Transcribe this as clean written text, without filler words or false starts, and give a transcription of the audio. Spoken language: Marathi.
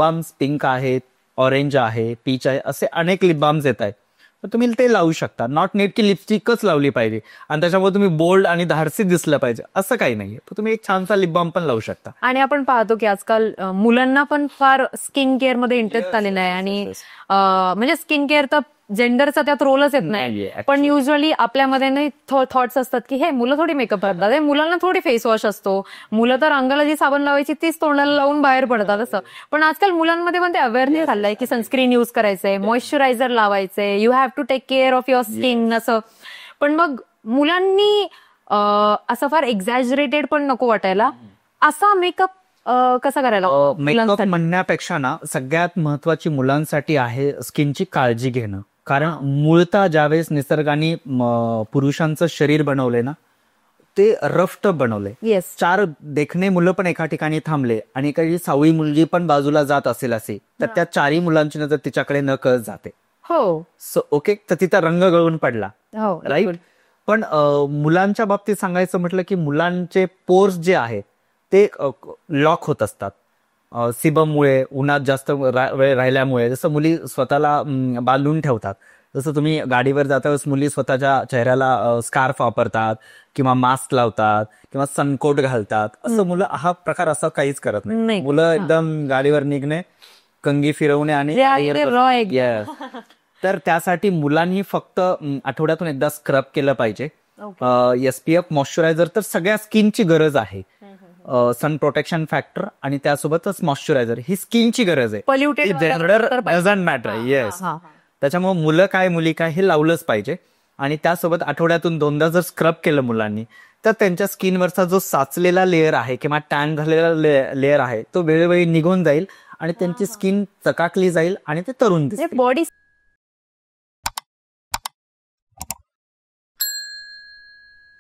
बाम्स पिंक आहेत, ऑरेंज आहे, पीच आहे, असे अनेक लिप बाम्स येत आहेत. तर तुम्ही ते लावू शकता. नॉट नेट की लिपस्टिकच लावली पाहिजे आणि त्याच्यामुळे तुम्ही बोल्ड आणि धाडसी दिसलं पाहिजे असं काही नाहीये. तर तुम्ही एक छानसा लिप बाम पण लावू शकता. आणि आपण पाहतो की आजकाल मुलांना पण फार स्किन केअर मध्ये इंटरेस्ट आलेला आहे आणि म्हणजे स्किन केअर तर जेंडरचा त्यात रोलच येत नाही, पण युजली आपल्यामध्ये थॉट्स असतात की हे मुलं थोडी मेकअप करतात, हे मुलांना थोडी फेस वॉश असतो, मुलं तर अंगाला जी साबण लावायची तीच तोंडाला लावून बाहेर पडतात असं. पण आजकाल मुलांमध्ये पण ते अवेअरनेस झालंय की सनस्क्रीन युज करायचंय, मॉइश्चरायझर लावायचंय, you have to take care of your skin असं. पण मग मुलांनी असं फार एक्झॅजरेटेड पण नको वाटायला, असा मेकअप कसा करायला? मेकअप म्हणण्यापेक्षा ना सगळ्यात महत्वाची मुलांसाठी आहे स्किनची काळजी घेणं. कारण मूळतः ज्यावेळेस निसर्गाने पुरुषांचं शरीर बनवले ना ते रफ टफ बनवले. येस. 4 देखणे मुलं पण एका ठिकाणी थांबले आणि काही सावळी मुलगी पण बाजूला जात असेल असे तर त्या 4ही मुलांची नजर तिच्याकडे न कळत जाते. हो. सो ओके, तर तिचा रंग गळून पडला. हो, राईट. पण मुलांच्या बाबतीत सांगायचं म्हटलं की मुलांचे पोर्स जे आहेत ते लॉक होत असतात सिबममुळे, उन्हात जास्त वेळ राहिल्यामुळे. जसं मुली स्वतःला बांधून ठेवतात, जसं तुम्ही गाडीवर जाता वेळेस मुली स्वतःच्या चेहऱ्याला स्कार्फ वापरतात किंवा मास्क लावतात किंवा सनकोट घालतात, असं मुलं हा प्रकार असं काहीच करत नाही. मुलं एकदम गाडीवर निघणे, कंगी फिरवणे आणि तर त्यासाठी मुलांनी फक्त आठवड्यातून एकदा स्क्रब केलं पाहिजे. SPF मॉइश्चरायझर तर सगळ्या स्किनची गरज आहे. सन प्रोटेक्शन फॅक्टर आणि त्यासोबतच मॉइश्चरायझर ही स्किनची गरज आहे. Polluted gender doesn't matter. Yes. त्याच्यामुळे मुलं काय मुली काय हे लावलंच पाहिजे. आणि त्यासोबत आठवड्यातून 2दा जर स्क्रब केलं मुलांनी तर त्यांच्या स्किनवरचा जो साचलेला लेअर आहे किंवा टॅन झालेला लेअर आहे तो वेळोवेळी निघून जाईल आणि त्यांची स्किन चकाकली जाईल आणि ते तरुण दिसतील. बॉडी